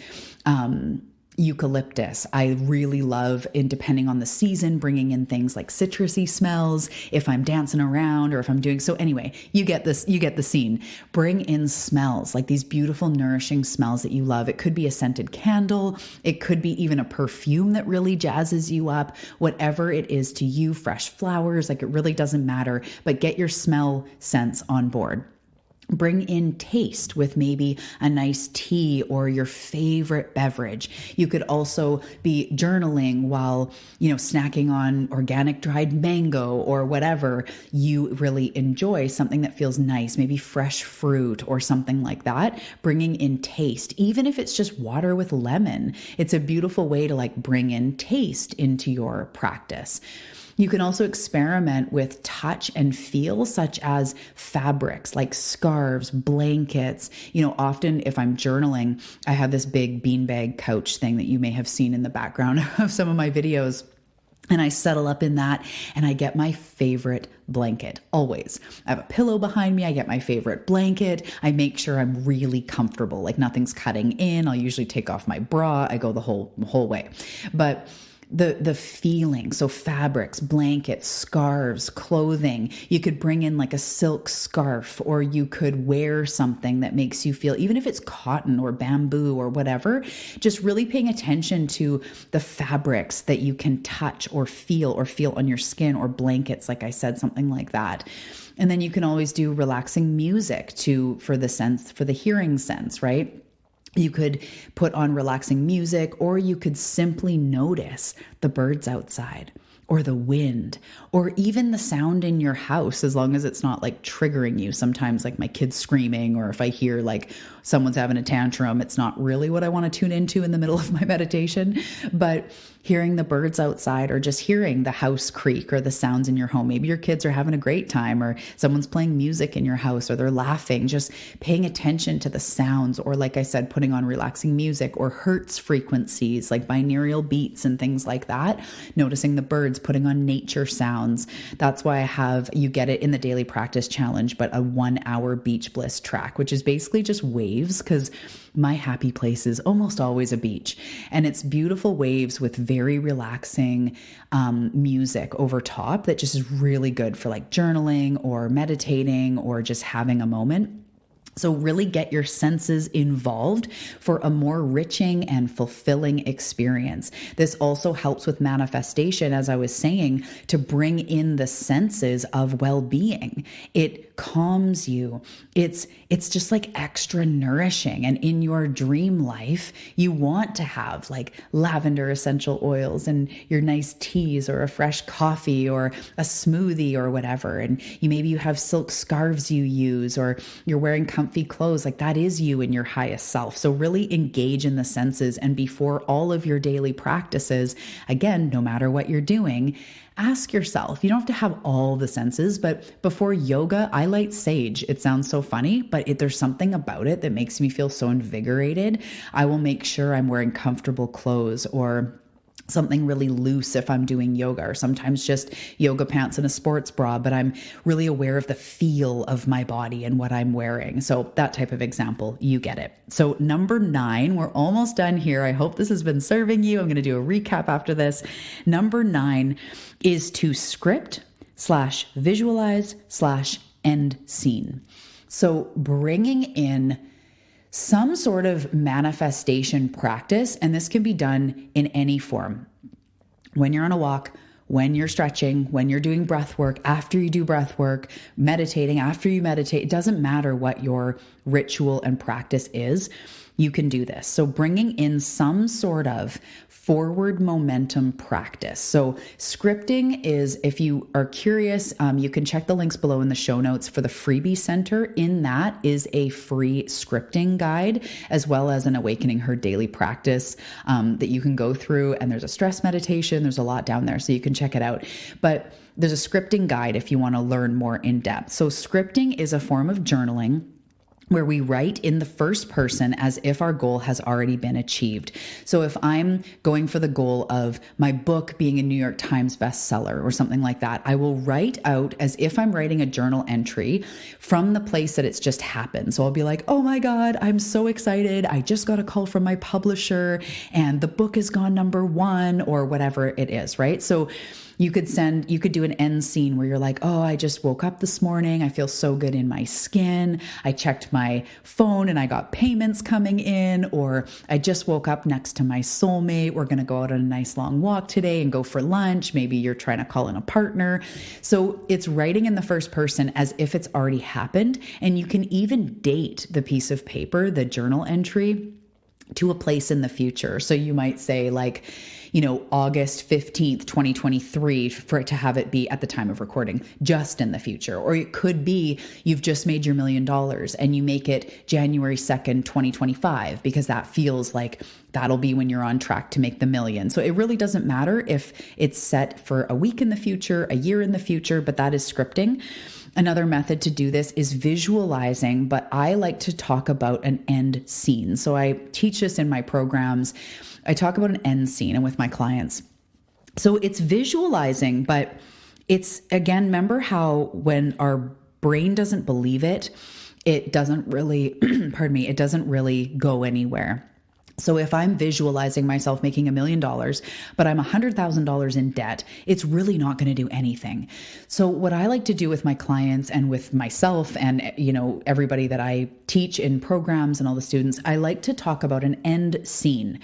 eucalyptus. I really love, depending on the season, bringing in things like citrusy smells if I'm dancing around or if I'm doing so. Anyway, you get the scene. Bring in smells, like these beautiful, nourishing smells that you love. It could be a scented candle. It could be even a perfume that really jazzes you up. Whatever it is to you, fresh flowers, like it really doesn't matter, but get your smell sense on board. Bring in taste with maybe a nice tea or your favorite beverage. You could also be journaling while, snacking on organic dried mango or whatever you really enjoy, something that feels nice, maybe fresh fruit or something like that. Bringing in taste, even if it's just water with lemon, it's a beautiful way to like bring in taste into your practice. You can also experiment with touch and feel, such as fabrics like scarves, blankets. Often if I'm journaling, I have this big beanbag couch thing that you may have seen in the background of some of my videos. And I settle up in that and I get my favorite blanket, always. I have a pillow behind me. I get my favorite blanket. I make sure I'm really comfortable, like nothing's cutting in. I'll usually take off my bra. I go the whole way. But the feeling, so fabrics, blankets, scarves, clothing, you could bring in like a silk scarf, or you could wear something that makes you feel, even if it's cotton or bamboo or whatever, just really paying attention to the fabrics that you can touch or feel on your skin, or blankets, like I said, something like that. And then you can always do relaxing music for the hearing sense, right? You could put on relaxing music, or you could simply notice the birds outside, or the wind, or even the sound in your house, as long as it's not like triggering you. Sometimes like my kids screaming, or if I hear like someone's having a tantrum, it's not really what I want to tune into in the middle of my meditation. But hearing the birds outside, or just hearing the house creak, or the sounds in your home. Maybe your kids are having a great time, or someone's playing music in your house, or they're laughing, just paying attention to the sounds, or like I said, putting on relaxing music, or hertz frequencies like binaural beats and things like that. Noticing the birds, putting on nature sounds. That's why you get it in the daily practice challenge, but a 1 hour beach bliss track, which is basically just waves, because my happy place is almost always a beach, and it's beautiful waves with very relaxing music over top that just is really good for like journaling or meditating or just having a moment. So really get your senses involved for a more enriching and fulfilling experience. This also helps with manifestation, as I was saying, to bring in the senses of well-being. It calms you. It's just like extra nourishing. And in your dream life, you want to have like lavender essential oils and your nice teas, or a fresh coffee, or a smoothie, or whatever. And maybe you have silk scarves you use, or you're wearing comfy clothes. Like that is you in your highest self. So really engage in the senses. And before all of your daily practices, again, no matter what you're doing, ask yourself, you don't have to have all the senses, but before yoga, I light sage. It sounds so funny, but there's something about it that makes me feel so invigorated. I will make sure I'm wearing comfortable clothes, or something really loose if I'm doing yoga, or sometimes just yoga pants and a sports bra, but I'm really aware of the feel of my body and what I'm wearing. So that type of example, you get it. So number 9, we're almost done here. I hope this has been serving you. I'm going to do a recap after this. Number 9 is to script / visualize / end scene. So bringing in some sort of manifestation practice, and this can be done in any form. When you're on a walk, when you're stretching, when you're doing breath work, after you do breath work, meditating, after you meditate. It doesn't matter what your ritual and practice is. You can do this. So bringing in some sort of forward momentum practice. So scripting is, if you are curious, you can check the links below in the show notes for the Freebie Center. In that is a free scripting guide, as well as an Awakening Her daily practice that you can go through. And there's a stress meditation. There's a lot down there, so you can check it out. But there's a scripting guide if you want to learn more in depth. So scripting is a form of journaling where we write in the first person as if our goal has already been achieved. So if I'm going for the goal of my book being a New York Times bestseller or something like that, I will write out as if I'm writing a journal entry from the place that it's just happened. So I'll be like, oh my God, I'm so excited. I just got a call from my publisher and the book has gone #1 or whatever it is, right? So you could do an end scene where you're like, oh, I just woke up this morning. I feel so good in my skin. I checked my phone and I got payments coming in, or I just woke up next to my soulmate. We're going to go out on a nice long walk today and go for lunch. Maybe you're trying to call in a partner. So it's writing in the first person as if it's already happened. And you can even date the piece of paper, the journal entry, to a place in the future. So you might say like, August 15th, 2023, for it to have it be at the time of recording, just in the future. Or it could be you've just made your $1 million and you make it January 2nd, 2025, because that feels like that'll be when you're on track to make the million. So it really doesn't matter if it's set for a week in the future, a year in the future, but that is scripting. Another method to do this is visualizing, but I like to talk about an end scene. So I teach this in my programs. I talk about an end scene and with my clients. So it's visualizing, but it's, again, remember how when our brain doesn't believe it, it doesn't really, it doesn't really go anywhere. So if I'm visualizing myself making $1 million, but I'm $100,000 in debt, it's really not going to do anything. So what I like to do with my clients and with myself and, everybody that I teach in programs and all the students, I like to talk about an end scene.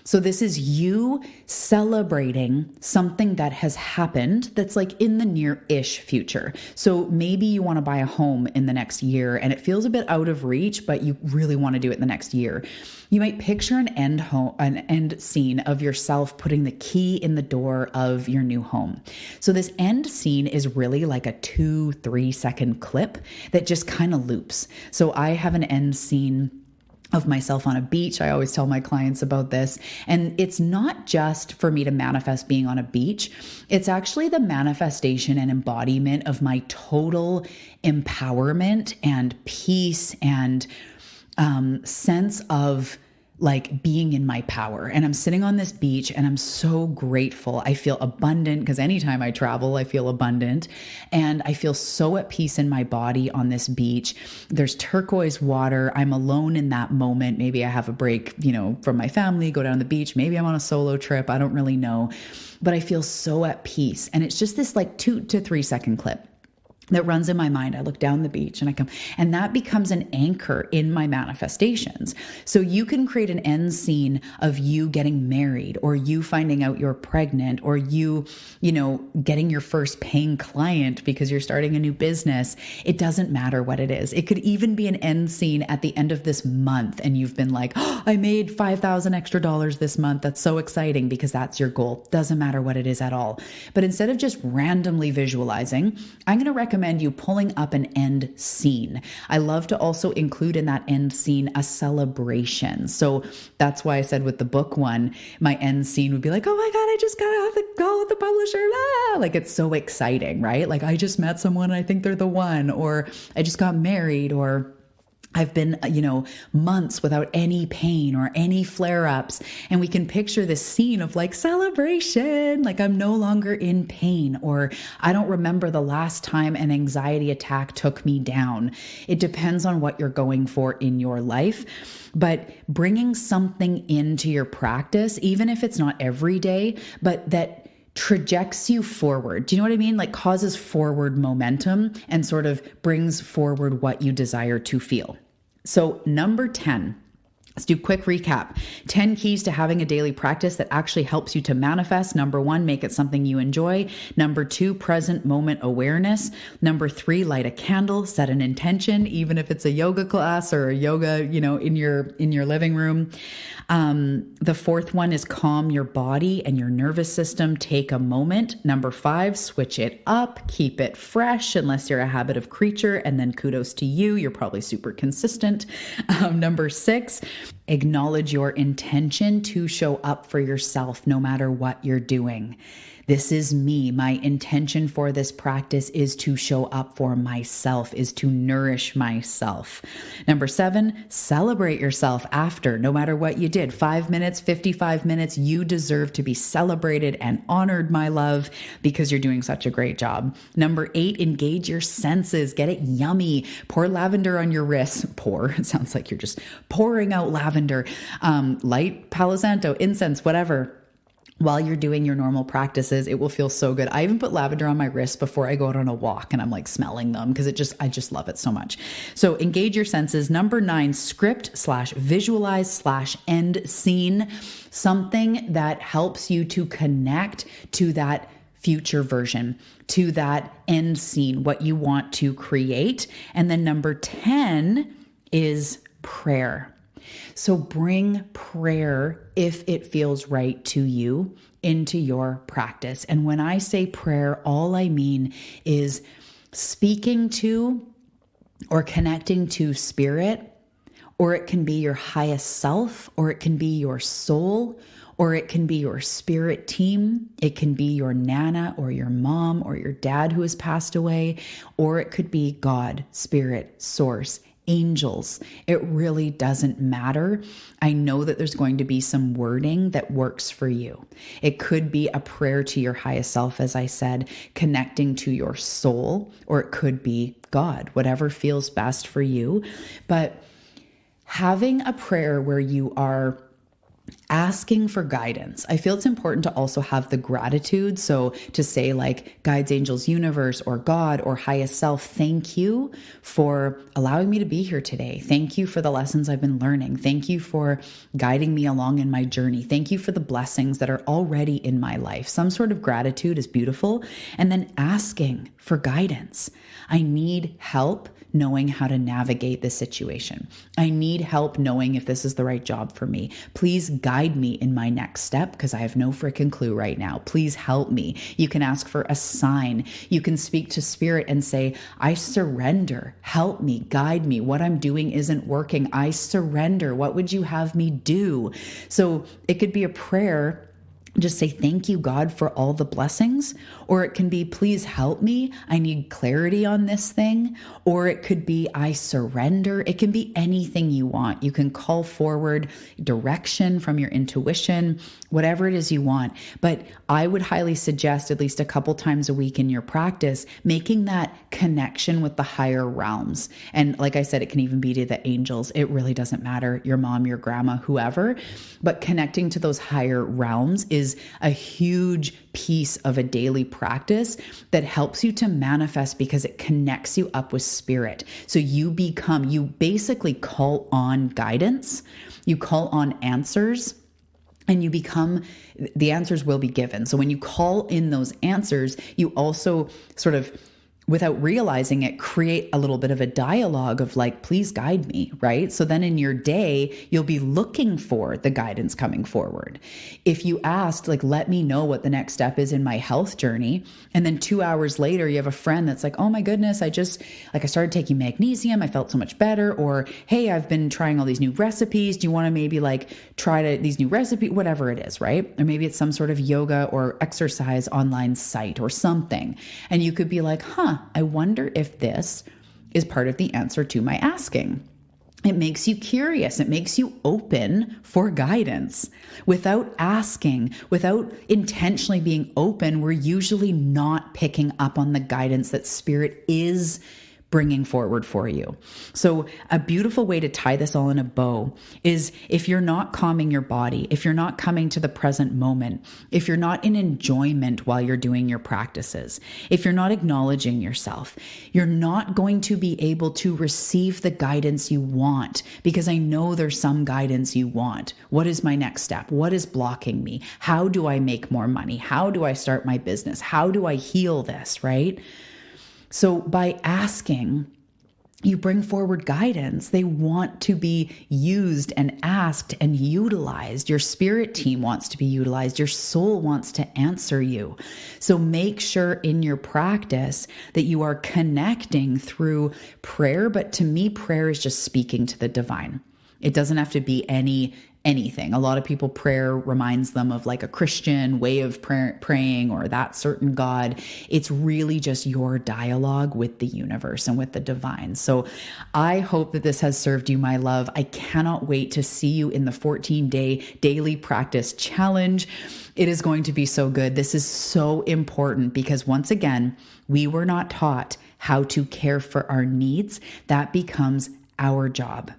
So this is you celebrating something that has happened that's like in the near-ish future. So maybe you want to buy a home in the next year and it feels a bit out of reach, but you really want to do it in the next year. You might picture an end scene of yourself putting the key in the door of your new home. So this end scene is really like a 2-3 second clip that just kind of loops. So I have an end scene of myself on a beach. I always tell my clients about this. And it's not just for me to manifest being on a beach. It's actually the manifestation and embodiment of my total empowerment and peace and sense of like being in my power. And I'm sitting on this beach and I'm so grateful. I feel abundant because anytime I travel, I feel abundant and I feel so at peace in my body on this beach. There's turquoise water. I'm alone in that moment. Maybe I have a break, from my family, go down the beach. Maybe I'm on a solo trip. I don't really know, but I feel so at peace. And it's just this like 2 to 3 second clip that runs in my mind. I look down the beach and I come, and that becomes an anchor in my manifestations. So you can create an end scene of you getting married, or you finding out you're pregnant, or you getting your first paying client because you're starting a new business. It doesn't matter what it is. It could even be an end scene at the end of this month. And you've been like, oh, I made $5,000 extra this month. That's so exciting because that's your goal. Doesn't matter what it is at all. But instead of just randomly visualizing, I'm going to recommend you pulling up an end scene. I love to also include in that end scene a celebration. So that's why I said with the book one, my end scene would be like, oh my God, I just got off the call with the publisher. Ah! Like it's so exciting, right? Like I just met someone and I think they're the one, or I just got married, or I've been, months without any pain or any flare-ups. And we can picture this scene of like celebration, like I'm no longer in pain, or I don't remember the last time an anxiety attack took me down. It depends on what you're going for in your life. But bringing something into your practice, even if it's not every day, but that trajects you forward. Do you know what I mean? Like causes forward momentum and sort of brings forward what you desire to feel. So number 10, Let's do a quick recap. 10 keys to having a daily practice that actually helps you to manifest. Number 1, make it something you enjoy. Number 2, present moment awareness. Number 3, light a candle, set an intention, even if it's a yoga class or a yoga, in your living room. The 4th one is calm your body and your nervous system. Take a moment. Number 5, switch it up, keep it fresh, unless you're a habit creature, and then kudos to you. You're probably super consistent. Number 6, acknowledge your intention to show up for yourself no matter what you're doing. This is me. My intention for this practice is to show up for myself, is to nourish myself. Number 7, celebrate yourself after, no matter what you did. 5 minutes, 55 minutes, you deserve to be celebrated and honored, my love, because you're doing such a great job. Number 8, engage your senses. Get it yummy. Pour lavender on your wrists. It sounds like you're just pouring out lavender. Light Palo Santo, incense, whatever. While you're doing your normal practices, it will feel so good. I even put lavender on my wrists before I go out on a walk, and I'm like smelling them because I just love it so much. So engage your senses. Number 9, script/visualize/end scene, something that helps you to connect to that future version, to that end scene, what you want to create. And then number 10 is prayer. So bring prayer, if it feels right to you, into your practice. And when I say prayer, all I mean is speaking to or connecting to spirit, or it can be your highest self, or it can be your soul, or it can be your spirit team. It can be your Nana or your mom or your dad who has passed away, or it could be God, spirit, source, angels. It really doesn't matter. I know that there's going to be some wording that works for you. It could be a prayer to your highest self, as I said, connecting to your soul, or it could be God, whatever feels best for you. But having a prayer where you are asking for guidance. I feel it's important to also have the gratitude. So to say like guides, angels, universe, or God, or highest self, thank you for allowing me to be here today. Thank you for the lessons I've been learning. Thank you for guiding me along in my journey. Thank you for the blessings that are already in my life. Some sort of gratitude is beautiful. And then asking for guidance. I need help knowing how to navigate this situation. I need help knowing if this is the right job for me. Please guide me in my next step because I have no freaking clue right now. Please help me. You can ask for a sign. You can speak to spirit and say, I surrender. Help me, guide me. What I'm doing isn't working. I surrender. What would you have me do? So it could be a prayer. Just say, thank you, God, for all the blessings. Or it can be, please help me. I need clarity on this thing. Or it could be, I surrender. It can be anything you want. You can call forward direction from your intuition, whatever it is you want. But I would highly suggest at least a couple times a week in your practice, making that connection with the higher realms. And like I said, it can even be to the angels. It really doesn't matter, your mom, your grandma, whoever. But connecting to those higher realms is a huge piece of a daily practice that helps you to manifest because it connects you up with spirit. So you basically call on guidance, you call on answers, and the answers will be given. So when you call in those answers, you also sort of, without realizing it, create a little bit of a dialogue of like, please guide me, right? So then in your day, you'll be looking for the guidance coming forward. If you asked, like, let me know what the next step is in my health journey, and then 2 hours later, you have a friend that's like, oh my goodness, I started taking magnesium, I felt so much better, or, hey, I've been trying all these new recipes. Do you want to maybe like try these new recipes, whatever it is, right? Or maybe it's some sort of yoga or exercise online site or something. And you could be like, I wonder if this is part of the answer to my asking. It makes you curious. It makes you open for guidance. Without asking, without intentionally being open, we're usually not picking up on the guidance that spirit is bringing forward for you. So a beautiful way to tie this all in a bow is if you're not calming your body, if you're not coming to the present moment, if you're not in enjoyment while you're doing your practices, if you're not acknowledging yourself, you're not going to be able to receive the guidance you want, because I know there's some guidance you want. What is my next step? What is blocking me? How do I make more money? How do I start my business? How do I heal this, right? So by asking, you bring forward guidance. They want to be used and asked and utilized. Your spirit team wants to be utilized. Your soul wants to answer you. So make sure in your practice that you are connecting through prayer. But to me, prayer is just speaking to the divine. It doesn't have to be anything. A lot of people, prayer reminds them of like a Christian way of praying or that certain God. It's really just your dialogue with the universe and with the divine. So I hope that this has served you, my love. I cannot wait to see you in the 14-day daily practice challenge. It is going to be so good. This is so important because once again, we were not taught how to care for our needs. That becomes our job.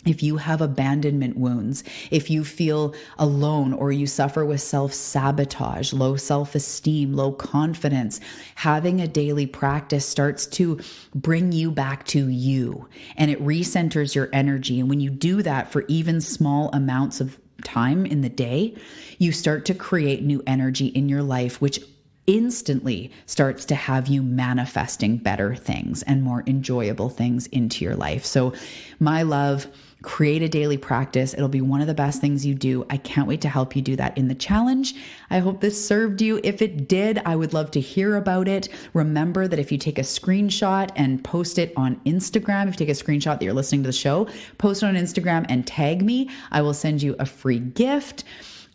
If you have abandonment wounds, if you feel alone or you suffer with self-sabotage, low self-esteem, low confidence, having a daily practice starts to bring you back to you, and it recenters your energy. And when you do that for even small amounts of time in the day, you start to create new energy in your life, which instantly starts to have you manifesting better things and more enjoyable things into your life. So my love, create a daily practice. It'll be one of the best things you do. I can't wait to help you do that in the challenge. I hope this served you. If it did, I would love to hear about it. Remember that if you take a screenshot and post it on Instagram, if you take a screenshot that you're listening to the show, post it on Instagram and tag me, I will send you a free gift.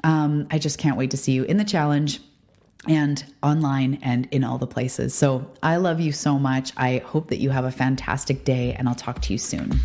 I just can't wait to see you in the challenge and online and in all the places. So I love you so much. I hope that you have a fantastic day, and I'll talk to you soon.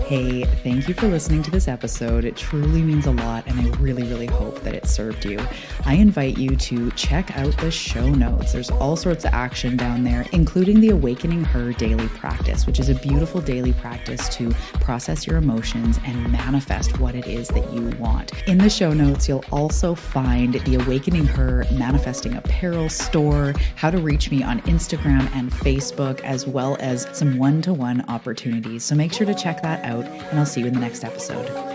Hey, thank you for listening to this episode. It truly means a lot, and I really, really hope that it served you. I invite you to check out the show notes. There's all sorts of action down there, including the Awakening Her daily practice, which is a beautiful daily practice to process your emotions and manifest what it is that you want. In the show notes, you'll also find the Awakening Her Manifesting Apparel store, how to reach me on Instagram and Facebook, as well as some one-to-one opportunities. So make sure to check that out, and I'll see you in the next episode.